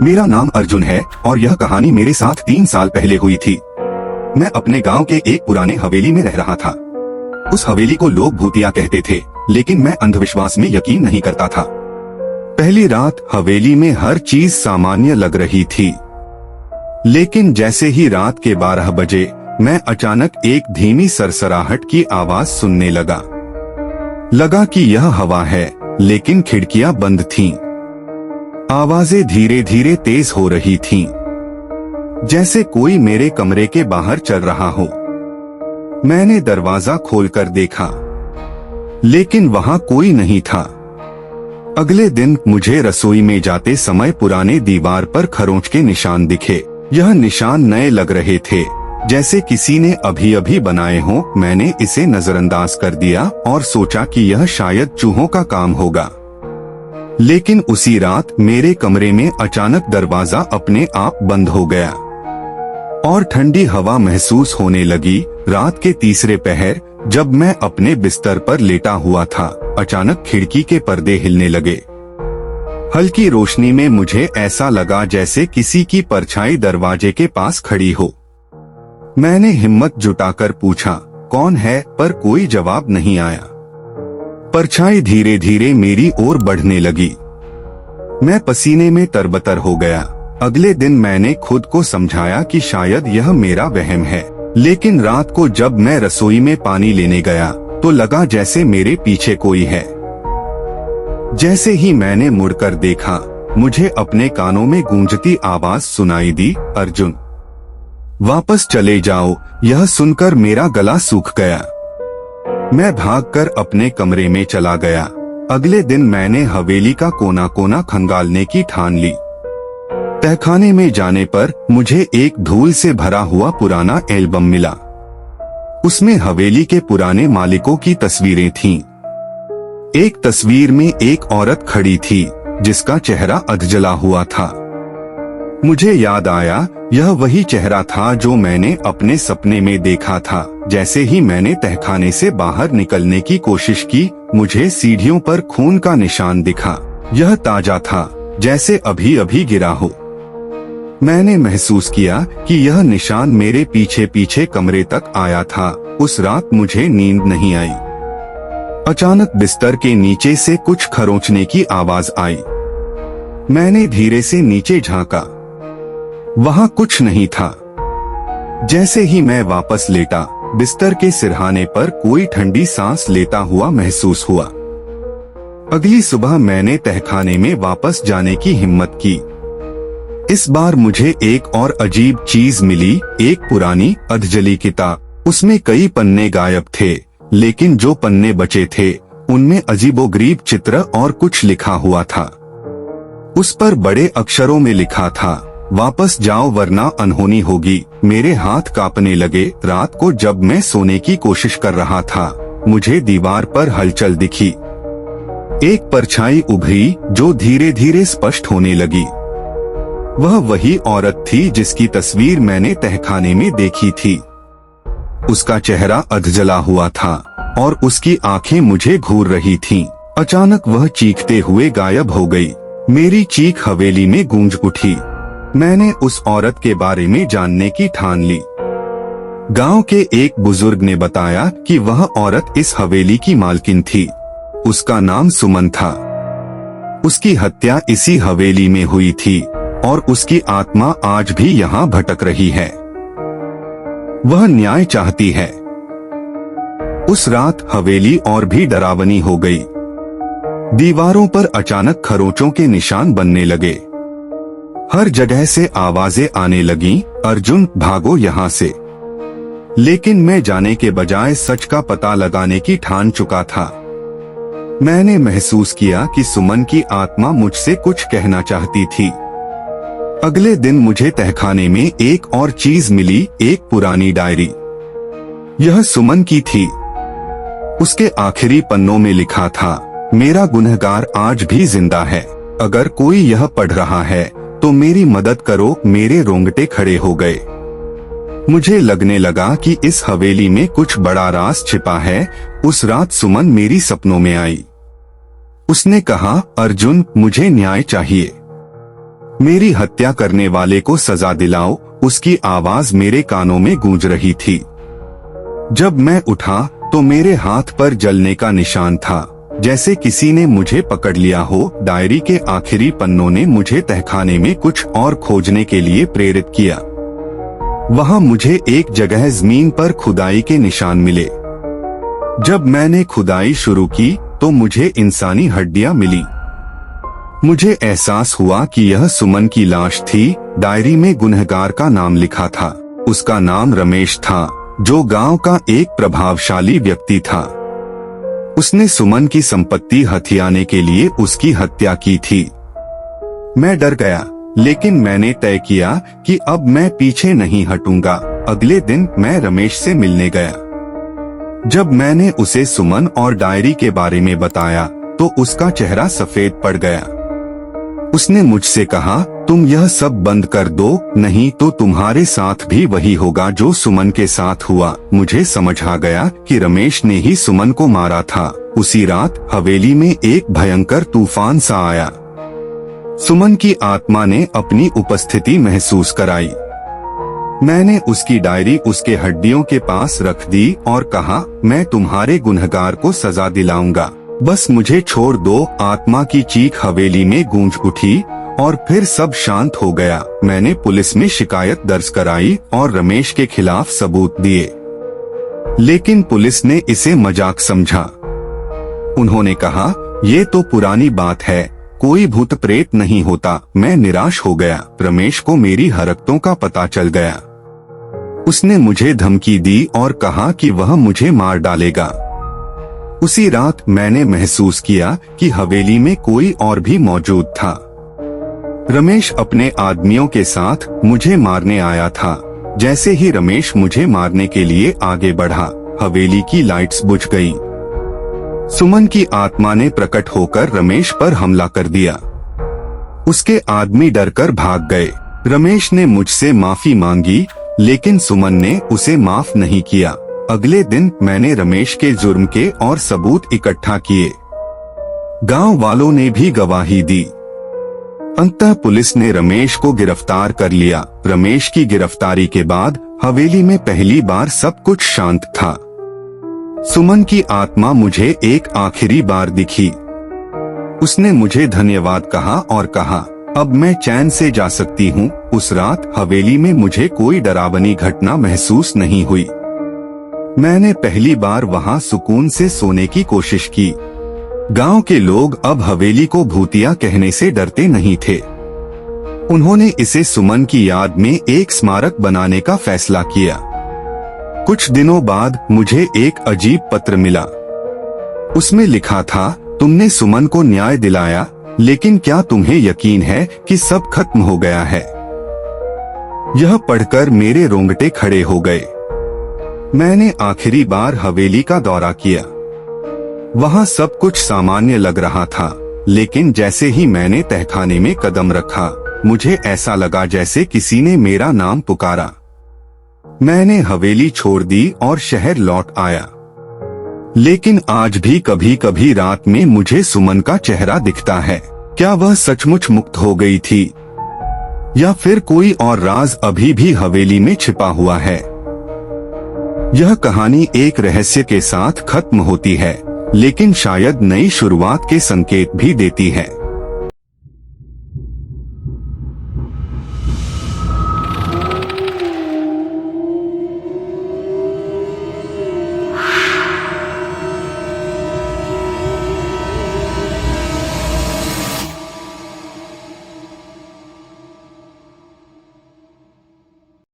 मेरा नाम अर्जुन है और यह कहानी मेरे साथ 3 साल पहले हुई थी। मैं अपने गांव के एक पुराने हवेली में रह रहा था। उस हवेली को लोग भूतिया कहते थे, लेकिन मैं अंधविश्वास में यकीन नहीं करता था। पहली रात हवेली में हर चीज सामान्य लग रही थी, लेकिन जैसे ही रात के 12 बजे मैं अचानक एक धीमी सरसराहट की आवाज सुनने लगा कि यह हवा है, लेकिन खिड़कियां बंद थीं। आवाजें धीरे धीरे तेज हो रही थीं, जैसे कोई मेरे कमरे के बाहर चल रहा हो। मैंने दरवाजा खोलकर देखा, लेकिन वहां कोई नहीं था। अगले दिन मुझे रसोई में जाते समय पुराने दीवार पर खरोंच के निशान दिखे। यह निशान नए लग रहे थे, जैसे किसी ने अभी अभी बनाए हों। मैंने इसे नजरअंदाज कर दिया और सोचा कि यह शायद चूहों का काम होगा। लेकिन उसी रात मेरे कमरे में अचानक दरवाजा अपने आप बंद हो गया और ठंडी हवा महसूस होने लगी। रात के तीसरे पहर जब मैं अपने बिस्तर पर लेटा हुआ था, अचानक खिड़की के पर्दे हिलने लगे। हल्की रोशनी में मुझे ऐसा लगा जैसे किसी की परछाई दरवाजे के पास खड़ी हो। मैंने हिम्मत जुटाकर पूछा, कौन है? पर कोई जवाब नहीं आया। परछाई धीरे धीरे मेरी ओर बढ़ने लगी। मैं पसीने में तरबतर हो गया। अगले दिन मैंने खुद को समझाया कि शायद यह मेरा वहम है, लेकिन रात को जब मैं रसोई में पानी लेने गया तो लगा जैसे मेरे पीछे कोई है। जैसे ही मैंने मुड़कर देखा, मुझे अपने कानों में गूंजती आवाज सुनाई दी, अर्जुन वापस चले जाओ। यह सुनकर मेरा गला सूख गया। मैं भागकर अपने कमरे में चला गया। अगले दिन मैंने हवेली का कोना कोना खंगालने की ठान ली। तहखाने में जाने पर मुझे एक धूल से भरा हुआ पुराना एल्बम मिला। उसमें हवेली के पुराने मालिकों की तस्वीरें थीं। एक तस्वीर में एक औरत खड़ी थी, जिसका चेहरा अधजला हुआ था। मुझे याद आया, यह वही चेहरा था जो मैंने अपने सपने में देखा था। जैसे ही मैंने तहखाने से बाहर निकलने की कोशिश की, मुझे सीढ़ियों पर खून का निशान दिखा। यह ताजा था, जैसे अभी अभी गिरा हो। मैंने महसूस किया कि यह निशान मेरे पीछे पीछे कमरे तक आया था। उस रात मुझे नींद नहीं आई। अचानक बिस्तर के नीचे से कुछ खरोंचने की आवाज आई। मैंने धीरे से नीचे झांका, वहां कुछ नहीं था। जैसे ही मैं वापस लेटा, बिस्तर के सिरहाने पर कोई ठंडी सांस लेता हुआ महसूस हुआ। अगली सुबह मैंने तहखाने में वापस जाने की हिम्मत की। इस बार मुझे एक और अजीब चीज मिली, एक पुरानी अधजली किताब। उसमें कई पन्ने गायब थे, लेकिन जो पन्ने बचे थे उनमें अजीबोगरीब चित्र और कुछ लिखा हुआ था। उस पर बड़े अक्षरों में लिखा था, वापस जाओ वरना अनहोनी होगी। मेरे हाथ कांपने लगे। रात को जब मैं सोने की कोशिश कर रहा था, मुझे दीवार पर हलचल दिखी। एक परछाई उभरी जो धीरे धीरे स्पष्ट होने लगी। वह वही औरत थी जिसकी तस्वीर मैंने तहखाने में देखी थी। उसका चेहरा अधजला हुआ था और उसकी आंखें मुझे घूर रही थीं। अचानक वह चीखते हुए गायब हो गई। मेरी चीख हवेली में गूंज उठी। मैंने उस औरत के बारे में जानने की ठान ली। गांव के एक बुजुर्ग ने बताया कि वह औरत इस हवेली की मालकिन थी। उसका नाम सुमन था। उसकी हत्या इसी हवेली में हुई थी और उसकी आत्मा आज भी यहाँ भटक रही है। वह न्याय चाहती है। उस रात हवेली और भी डरावनी हो गई। दीवारों पर अचानक खरोंचों के निशान बनने लगे। हर जगह से आवाजें आने लगीं, अर्जुन भागो यहाँ से। लेकिन मैं जाने के बजाय सच का पता लगाने की ठान चुका था। मैंने महसूस किया कि सुमन की आत्मा मुझसे कुछ कहना चाहती थी। अगले दिन मुझे तहखाने में एक और चीज मिली, एक पुरानी डायरी। यह सुमन की थी। उसके आखिरी पन्नों में लिखा था, मेरा गुनहगार आज भी जिंदा है। अगर कोई यह पढ़ रहा है तो मेरी मदद करो। मेरे रोंगटे खड़े हो गए। मुझे लगने लगा कि इस हवेली में कुछ बड़ा राज छिपा है। उस रात सुमन मेरी सपनों में आई। उसने कहा, अर्जुन मुझे न्याय चाहिए। मेरी हत्या करने वाले को सजा दिलाओ, उसकी आवाज मेरे कानों में गूंज रही थी। जब मैं उठा तो मेरे हाथ पर जलने का निशान था, जैसे किसी ने मुझे पकड़ लिया हो। डायरी के आखिरी पन्नों ने मुझे तहखाने में कुछ और खोजने के लिए प्रेरित किया। वहां मुझे एक जगह जमीन पर खुदाई के निशान मिले। जब मैंने खुदाई शुरू की तो मुझे इंसानी हड्डियां मिली। मुझे एहसास हुआ कि यह सुमन की लाश थी। डायरी में गुनहगार का नाम लिखा था। उसका नाम रमेश था, जो गांव का एक प्रभावशाली व्यक्ति था। उसने सुमन की संपत्ति हथियाने के लिए उसकी हत्या की थी। मैं डर गया, लेकिन मैंने तय किया कि अब मैं पीछे नहीं हटूंगा। अगले दिन मैं रमेश से मिलने गया। जब मैंने उसे सुमन और डायरी के बारे में बताया तो उसका चेहरा सफेद पड़ गया। उसने मुझसे कहा, तुम यह सब बंद कर दो, नहीं तो तुम्हारे साथ भी वही होगा जो सुमन के साथ हुआ। मुझे समझ आ गया कि रमेश ने ही सुमन को मारा था। उसी रात हवेली में एक भयंकर तूफान सा आया। सुमन की आत्मा ने अपनी उपस्थिति महसूस कराई। मैंने उसकी डायरी उसके हड्डियों के पास रख दी और कहा, मैं तुम्हारे गुनहगार को सजा दिलाऊंगा, बस मुझे छोड़ दो। आत्मा की चीख हवेली में गूंज उठी और फिर सब शांत हो गया। मैंने पुलिस में शिकायत दर्ज कराई और रमेश के खिलाफ सबूत दिए, लेकिन पुलिस ने इसे मजाक समझा। उन्होंने कहा, ये तो पुरानी बात है, कोई भूत प्रेत नहीं होता। मैं निराश हो गया। रमेश को मेरी हरकतों का पता चल गया। उसने मुझे धमकी दी और कहा कि वह मुझे मार डालेगा। उसी रात मैंने महसूस किया कि हवेली में कोई और भी मौजूद था। रमेश अपने आदमियों के साथ मुझे मारने आया था। जैसे ही रमेश मुझे मारने के लिए आगे बढ़ा, हवेली की लाइट्स बुझ गईं। सुमन की आत्मा ने प्रकट होकर रमेश पर हमला कर दिया। उसके आदमी डरकर भाग गए। रमेश ने मुझसे माफी मांगी, लेकिन सुमन ने उसे माफ नहीं किया। अगले दिन मैंने रमेश के जुर्म के और सबूत इकट्ठा किए। गांव वालों ने भी गवाही दी। अंततः पुलिस ने रमेश को गिरफ्तार कर लिया। रमेश की गिरफ्तारी के बाद हवेली में पहली बार सब कुछ शांत था। सुमन की आत्मा मुझे एक आखिरी बार दिखी। उसने मुझे धन्यवाद कहा और कहा, अब मैं चैन से जा सकती हूँ। उस रात हवेली में मुझे कोई डरावनी घटना महसूस नहीं हुई। मैंने पहली बार वहाँ सुकून से सोने की कोशिश की। गांव के लोग अब हवेली को भूतिया कहने से डरते नहीं थे। उन्होंने इसे सुमन की याद में एक स्मारक बनाने का फैसला किया। कुछ दिनों बाद मुझे एक अजीब पत्र मिला। उसमें लिखा था, तुमने सुमन को न्याय दिलाया, लेकिन क्या तुम्हें यकीन है कि सब खत्म हो गया है? यह पढ़कर मेरे रोंगटे खड़े हो गए। मैंने आखिरी बार हवेली का दौरा किया। वहाँ सब कुछ सामान्य लग रहा था, लेकिन जैसे ही मैंने तहखाने में कदम रखा, मुझे ऐसा लगा जैसे किसी ने मेरा नाम पुकारा। मैंने हवेली छोड़ दी और शहर लौट आया। लेकिन आज भी कभी कभी रात में मुझे सुमन का चेहरा दिखता है। क्या वह सचमुच मुक्त हो गई थी, या फिर कोई और राज अभी भी हवेली में छिपा हुआ है? यह कहानी एक रहस्य के साथ खत्म होती है, लेकिन शायद नई शुरुआत के संकेत भी देती है।